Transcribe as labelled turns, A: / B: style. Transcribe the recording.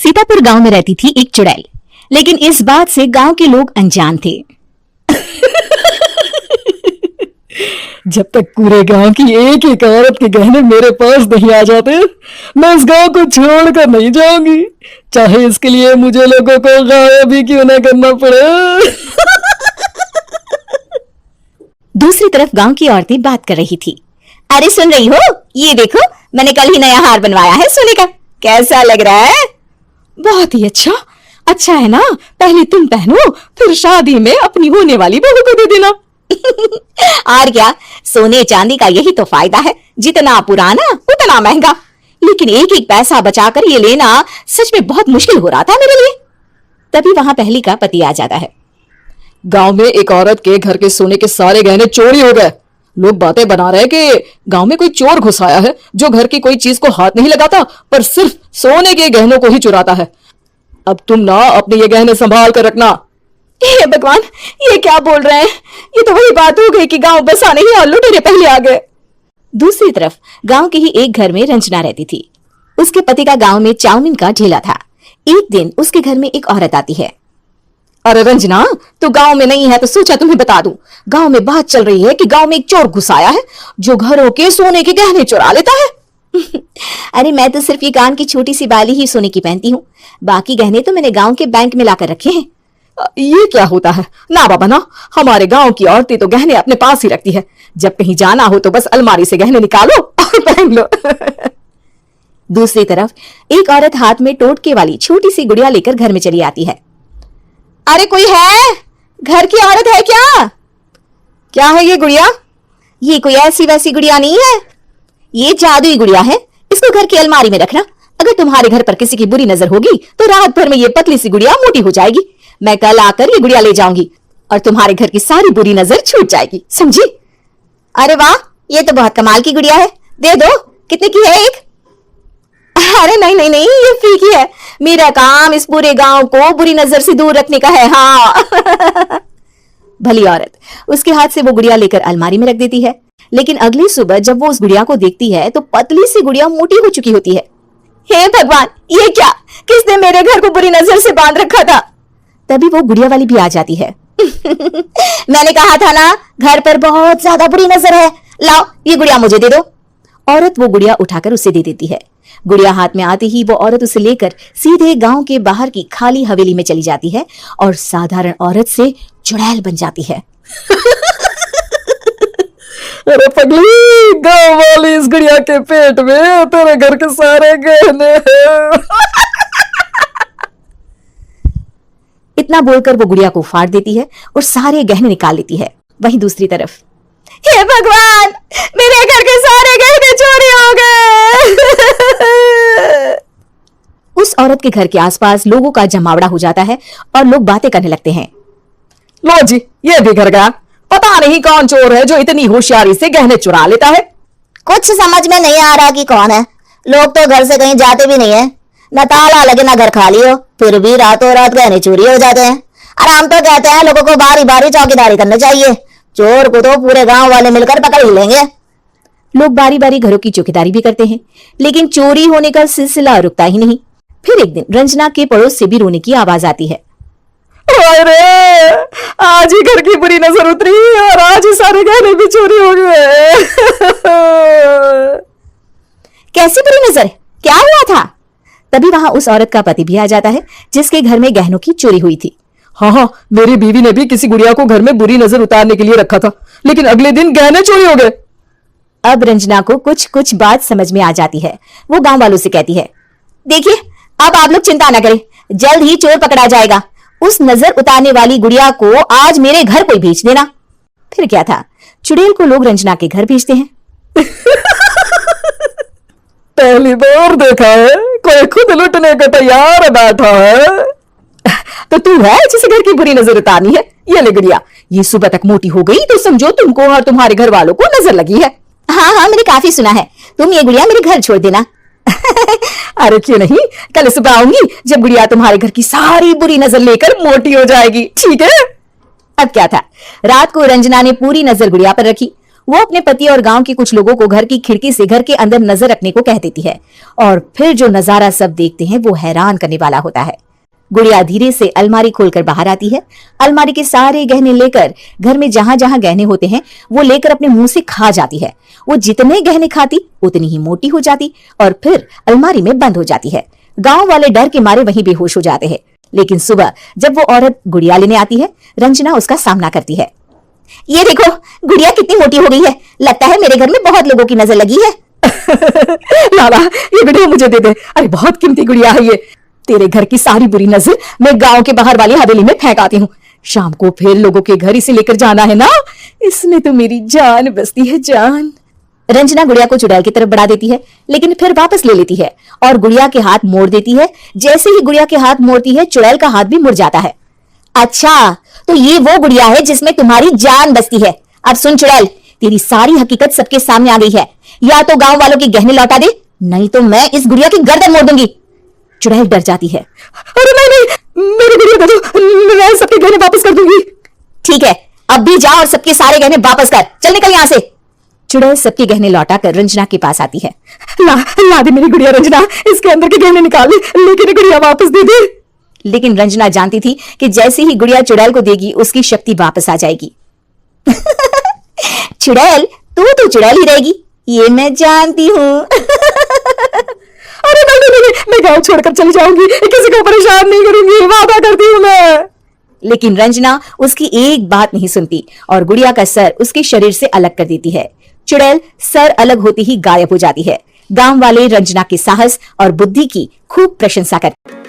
A: सीतापुर गांव में रहती थी एक चुड़ैल, लेकिन इस बात से गांव के लोग अनजान थे।
B: जब तक पूरे गांव की एक एक औरत के गहने मेरे पास नहीं आ जाते, मैं इस गांव को छोड़कर नहीं जाऊंगी, चाहे इसके लिए मुझे लोगों को गायब ही क्यों न करना पड़े।
A: दूसरी तरफ गांव की औरतें बात कर रही थी। अरे सुन रही हो, ये देखो मैंने कल ही नया हार बनवाया है सोने का, कैसा लग रहा है?
B: बहुत ही अच्छा। अच्छा है ना, पहले तुम पहनो, फिर शादी में अपनी होने वाली बहू को दे देना।
A: और क्या, सोने चांदी का यही तो फायदा है, जितना पुराना उतना महंगा। लेकिन एक एक पैसा बचाकर ये लेना सच में बहुत मुश्किल हो रहा था मेरे लिए। तभी वहां पहली का पति आ जाता है।
B: गांव में एक औरत के घर के सोने के सारे गहने चोरी हो गए। लोग बातें बना रहे हैं कि गांव में कोई चोर घुस आया है जो घर की कोई चीज को हाथ नहीं लगाता, पर सिर्फ सोने के गहनों को ही चुराता है। अब तुम ना अपने ये गहने संभाल कर रखना।
A: हे भगवान, ये क्या बोल रहे हैं? ये तो वही बात हो गई कि गांव बसाने ही और लुटेरे पहले आ गए। दूसरी तरफ गांव के ही एक घर में रंजना रहती थी। उसके पति का गांव में चाउमीन का ठेला था। एक दिन उसके घर में एक औरत आती है।
B: अरे रंजना, तू गांव में नहीं है तो सोचा तुम्हें बता दूं। गांव में बात चल रही है कि गांव में एक चोर घुस आया है जो घरों के सोने के गहने चुरा लेता है।
A: अरे मैं तो सिर्फ ये कान की छोटी सी बाली ही सोने की पहनती हूँ, बाकी गहने तो मैंने गांव के बैंक में लाकर रखे हैं।
B: ये क्या होता है? ना बाबा ना, हमारे गांव की औरतें तो गहने अपने पास ही रखती है। जब कहीं जाना हो तो बस अलमारी से गहने निकालो और पहन लो।
A: दूसरी तरफ एक औरत हाथ में टोटके वाली छोटी सी गुड़िया लेकर घर में चली आती है। अरे कोई है? घर की औरत है क्या?
B: क्या है ये गुड़िया?
A: ये कोई ऐसी वैसी गुड़िया नहीं है, ये जादुई गुड़िया है। इसको घर की अलमारी में रखना। अगर तुम्हारे घर पर किसी की बुरी नजर होगी तो रात भर में ये पतली सी गुड़िया मोटी हो जाएगी। मैं कल आकर ये गुड़िया ले जाऊंगी और तुम्हारे घर की सारी बुरी नजर छूट जाएगी, समझी? अरे वाह, ये तो बहुत कमाल की गुड़िया है, दे दो। कितने की है एक? अरे नहीं नहीं नहीं, ये फ्री की है। मेरा काम इस पूरे गांव को बुरी नजर से दूर रखने का है। हाँ। भली औरत उसके हाथ से वो गुड़िया लेकर अलमारी में रख देती है। लेकिन अगली सुबह जब वो उस गुड़िया को देखती है तो पतली सी गुड़िया मोटी हो चुकी होती है। हे भगवान, ये क्या? किसने मेरे घर को बुरी नजर से बांध रखा था? तभी वो गुड़िया वाली भी आ जाती है। मैंने कहा था ना, घर पर बहुत ज्यादा बुरी नजर है। लाओ ये गुड़िया मुझे दे दो। औरत वो गुड़िया उठाकर उसे दे देती है। गुड़िया हाथ में आते ही वो औरत उसे लेकर सीधे गांव के बाहर की खाली हवेली में चली जाती है और साधारण औरत से चुड़ैल बन जाती है।
B: अरे पगली, गांव वाली इस गुड़िया के पेट में तेरे घर के सारे गहने हैं।
A: इतना बोलकर वो गुड़िया को फाड़ देती है और सारे गहने निकाल लेती है। वहीं दूसरी तरफ, हे भगवान, मेरे घर के सारे गहने चोरी हो गए। उस औरत के घर के आसपास लोगों का जमावड़ा हो जाता है और लोग बातें करने लगते हैं।
B: लो जी, ये भी घर गया। पता नहीं कौन चोर है जो इतनी होशियारी से गहने चुरा लेता है।
A: कुछ समझ में नहीं आ रहा कि कौन है। लोग तो घर से कहीं जाते भी नहीं है, न ताला लगे न घर खाली हो, फिर भी रातों रात गहने चोरी हो जाते हैं। और हम तो कहते हैं लोगों को बारी बारी चौकीदारी करनी चाहिए, चोर को तो पूरे गांव वाले मिलकर पकड़ ही लेंगे। लोग बारी बारी घरों की चौकीदारी भी करते हैं, लेकिन चोरी होने का सिलसिला रुकता ही नहीं। फिर एक दिन रंजना के पड़ोस से भी रोने की आवाज आती है।
B: अरे, आज ही घर की बुरी नजर उतरी और आज ही सारे गहने भी चोरी हो गए।
A: कैसी बुरी नजर? क्या हुआ था? तभी वहां उस औरत का पति भी आ जाता है जिसके घर में गहनों की चोरी हुई थी।
B: हाँ, मेरी बीवी ने भी किसी गुड़िया को घर में बुरी नजर उतारने के लिए रखा था, लेकिन अगले दिन गहने चोरी हो गए।
A: अब रंजना को कुछ कुछ बात समझ में आ जाती है। वो गांव वालों से कहती है, देखिए अब आप लोग चिंता न करें, जल्द ही चोर पकड़ा जाएगा। उस नजर उतारने वाली गुड़िया को आज मेरे घर कोई भेज देना। फिर क्या था, चुड़ैल को लोग रंजना के घर भेजते हैं।
B: पहली बार देखा है कोई खुद लुटने को तैयार बैठा है।
A: तो तू है जिसे घर की बुरी नजर उतारनी है? ये ले गुड़िया, ये सुबह तक मोटी हो गई तो समझो तुमको और तुम्हारे घर वालों को नजर लगी है। हाँ हाँ, मैंने काफी सुना है। तुम ये गुड़िया मेरे घर छोड़ देना।
B: अरे क्यों नहीं, कल सुबह आऊंगी जब गुड़िया तुम्हारे घर की सारी बुरी नजर लेकर मोटी हो जाएगी, ठीक है?
A: अब क्या था, रात को रंजना ने पूरी नजर गुड़िया पर रखी वो अपने पति और गांव के कुछ लोगों को घर की खिड़की से घर के अंदर नजर रखने को कह देती है और फिर जो नजारा सब देखते हैं वो हैरान करने वाला होता है। गुड़िया धीरे से अलमारी खोलकर बाहर आती है। अलमारी के सारे गहने लेकर घर में जहां जहां गहने होते हैं वो लेकर अपने मुंह से खा जाती है। वो जितने गहने खाती उतनी ही मोटी हो जाती और फिर अलमारी में बंद हो जाती है। गांव वाले डर के मारे वहीं बेहोश हो जाते हैं। लेकिन सुबह जब वो औरत गुड़िया लेने आती है, रंजना उसका सामना करती है। ये देखो गुड़िया कितनी मोटी हो गई है, लगता है मेरे घर में बहुत लोगों की नजर लगी है।
B: लाला ये गुड़िया मुझे दे दे, अरे बहुत कीमती गुड़िया है ये। तेरे घर की सारी बुरी नजर मैं गांव के बाहर वाली हवेली में फेंक आती हूँ। शाम को फिर लोगों के घर इसे लेकर जाना है ना, इसमें तो मेरी जान बसती है जान।
A: रंजना गुड़िया को चुड़ैल की तरफ बढ़ा देती है लेकिन फिर वापस ले लेती है और गुड़िया के हाथ मोड़ देती है। जैसे ही गुड़िया के हाथ मोड़ती है चुड़ैल का हाथ भी मुड़ जाता है। अच्छा तो ये वो गुड़िया है जिसमें तुम्हारी जान बसती है। अब सुन चुड़ैल, तेरी सारी हकीकत सबके सामने आ गई है। या तो गांव वालों के गहने लौटा दे, नहीं तो मैं इस गुड़िया की गर्दन मोड़ दूंगी। चुड़ैल डर जाती है।
B: अरे नहीं, मेरी गुड़िया दे दो, मैं सबके गहने वापस कर दूंगी।
A: ठीक है, अब भी जा और सबके सारे गहने वापस कर, चल निकल यहाँ से। चुड़ैल सबके गहने लौटा कर रंजना के पास आती है।
B: ला दे मेरी गुड़िया रंजना, इसके अंदर के गहने निकाल दे, लेकिन गुड़िया वापस दे दे।
A: लेकिन रंजना जानती थी कि जैसे ही गुड़िया चुड़ैल को देगी उसकी शक्ति वापस आ जाएगी। चुड़ैल तू तो चुड़ैल ही रहेगी, ये मैं जानती हूँ।
B: अरे नहीं, मैं गांव छोड़कर चली जाऊंगी, किसी को परेशान नहीं करूंगी, वादा करती हूँ मैं।
A: लेकिन रंजना उसकी एक बात नहीं सुनती और गुड़िया का सर उसके शरीर से अलग कर देती है। चुड़ैल सर अलग होती ही गायब हो जाती है। गांव वाले रंजना के साहस और बुद्धि की खूब प्रशंसा करते।